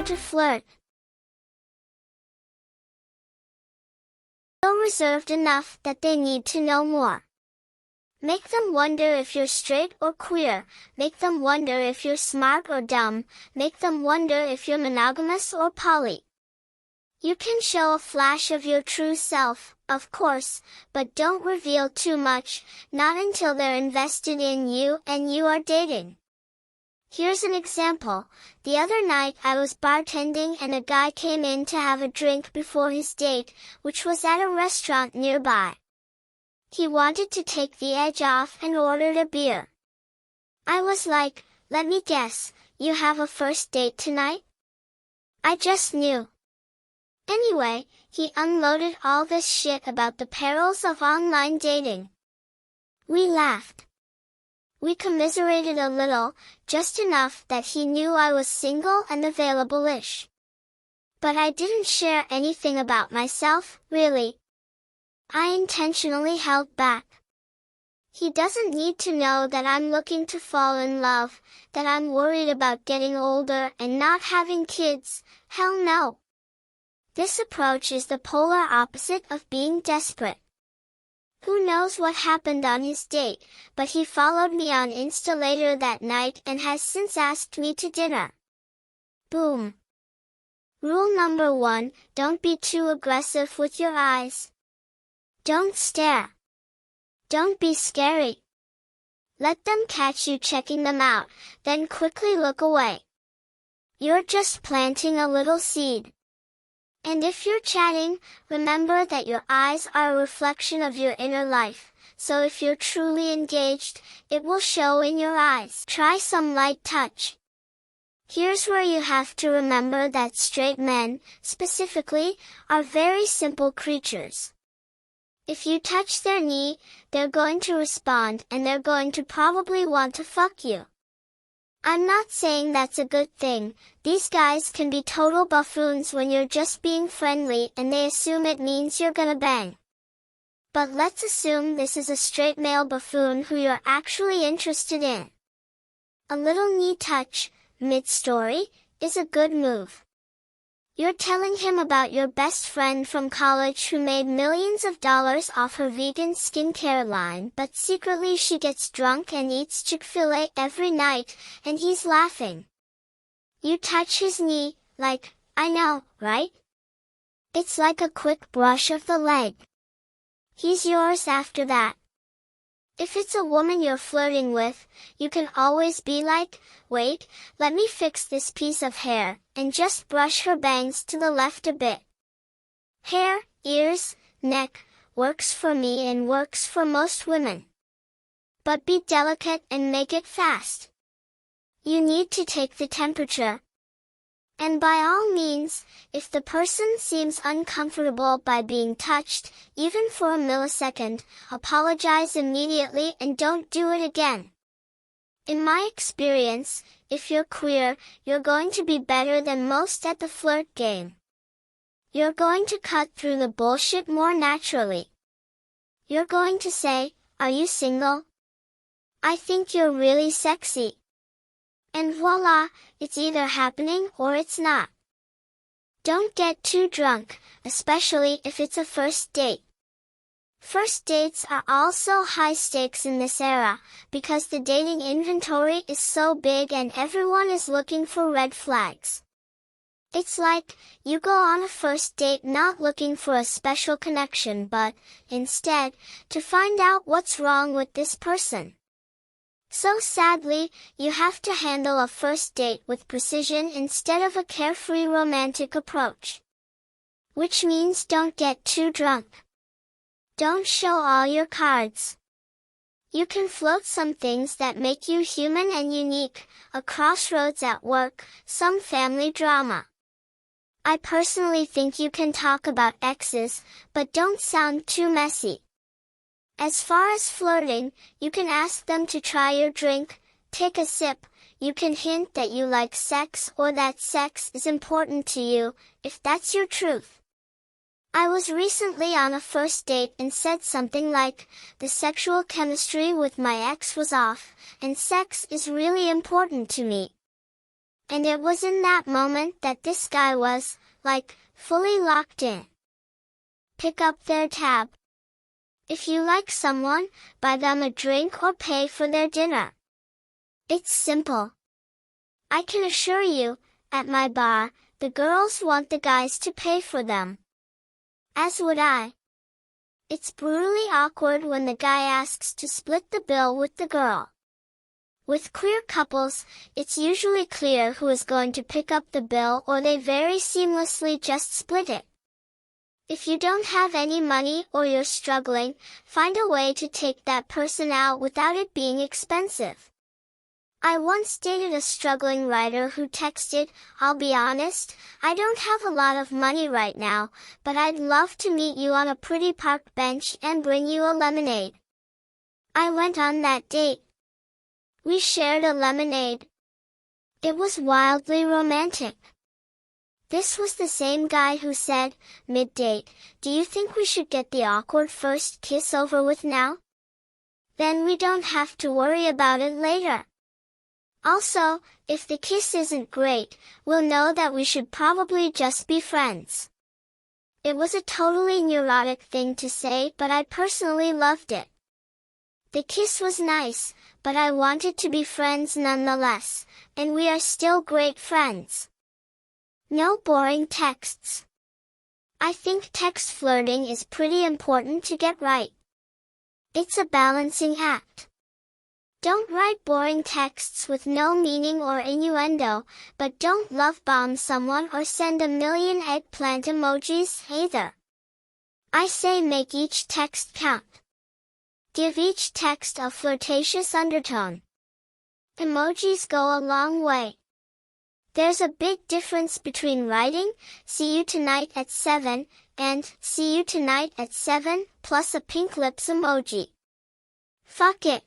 How to flirt. So reserved enough that they need to know more. Make them wonder if you're straight or queer. Make them wonder if you're smart or dumb. Make them wonder if you're monogamous or poly. You can show a flash of your true self, of course, but don't reveal too much, not until they're invested in you and you are dating. Here's an example. The other night I was bartending and a guy came in to have a drink before his date, which was at a restaurant nearby. He wanted to take the edge off and ordered a beer. I was like, let me guess, you have a first date tonight? I just knew. Anyway, he unloaded all this shit about the perils of online dating. We laughed. We commiserated a little, just enough that he knew I was single and available-ish. But I didn't share anything about myself, really. I intentionally held back. He doesn't need to know that I'm looking to fall in love, that I'm worried about getting older and not having kids. Hell no. This approach is the polar opposite of being desperate. Who knows what happened on his date, but he followed me on Insta later that night and has since asked me to dinner. Boom. Rule number 1, don't be too aggressive with your eyes. Don't stare. Don't be scary. Let them catch you checking them out, then quickly look away. You're just planting a little seed. And if you're chatting, remember that your eyes are a reflection of your inner life, so if you're truly engaged, it will show in your eyes. Try some light touch. Here's where you have to remember that straight men, specifically, are very simple creatures. If you touch their knee, they're going to respond and they're going to probably want to fuck you. I'm not saying that's a good thing. These guys can be total buffoons when you're just being friendly and they assume it means you're gonna bang. But let's assume this is a straight male buffoon who you're actually interested in. A little knee touch, mid-story, is a good move. You're telling him about your best friend from college who made millions of dollars off her vegan skincare line, but secretly she gets drunk and eats Chick-fil-A every night, and he's laughing. You touch his knee, like, I know, right? It's like a quick brush of the leg. He's yours after that. If it's a woman you're flirting with, you can always be like, wait, let me fix this piece of hair, and just brush her bangs to the left a bit. Hair, ears, neck, works for me and works for most women. But be delicate and make it fast. You need to take the temperature. And by all means, if the person seems uncomfortable by being touched, even for a millisecond, apologize immediately and don't do it again. In my experience, if you're queer, you're going to be better than most at the flirt game. You're going to cut through the bullshit more naturally. You're going to say, are you single? I think you're really sexy. And voila, it's either happening or it's not. Don't get too drunk, especially if it's a first date. First dates are also high stakes in this era, because the dating inventory is so big and everyone is looking for red flags. It's like, you go on a first date not looking for a special connection but, instead, to find out what's wrong with this person. So sadly, you have to handle a first date with precision instead of a carefree romantic approach. Which means don't get too drunk. Don't show all your cards. You can float some things that make you human and unique, a crossroads at work, some family drama. I personally think you can talk about exes, but don't sound too messy. As far as flirting, you can ask them to try your drink, take a sip, you can hint that you like sex or that sex is important to you, if that's your truth. I was recently on a first date and said something like, the sexual chemistry with my ex was off, and sex is really important to me. And it was in that moment that this guy was, like, fully locked in. Pick up their tab. If you like someone, buy them a drink or pay for their dinner. It's simple. I can assure you, at my bar, the girls want the guys to pay for them. As would I. It's brutally awkward when the guy asks to split the bill with the girl. With queer couples, it's usually clear who is going to pick up the bill, or they very seamlessly just split it. If you don't have any money or you're struggling, find a way to take that person out without it being expensive. I once dated a struggling writer who texted, "I'll be honest, I don't have a lot of money right now, but I'd love to meet you on a pretty park bench and bring you a lemonade." I went on that date. We shared a lemonade. It was wildly romantic. This was the same guy who said, mid-date, "Do you think we should get the awkward first kiss over with now? Then we don't have to worry about it later. Also, if the kiss isn't great, we'll know that we should probably just be friends." It was a totally neurotic thing to say, but I personally loved it. The kiss was nice, but I wanted to be friends nonetheless, and we are still great friends. No boring texts. I think text flirting is pretty important to get right. It's a balancing act. Don't write boring texts with no meaning or innuendo, but don't love bomb someone or send a million eggplant emojis either. I say make each text count. Give each text a flirtatious undertone. Emojis go a long way. There's a big difference between writing, "See you tonight at 7, and "See you tonight at 7, plus a pink lips emoji. Fuck it.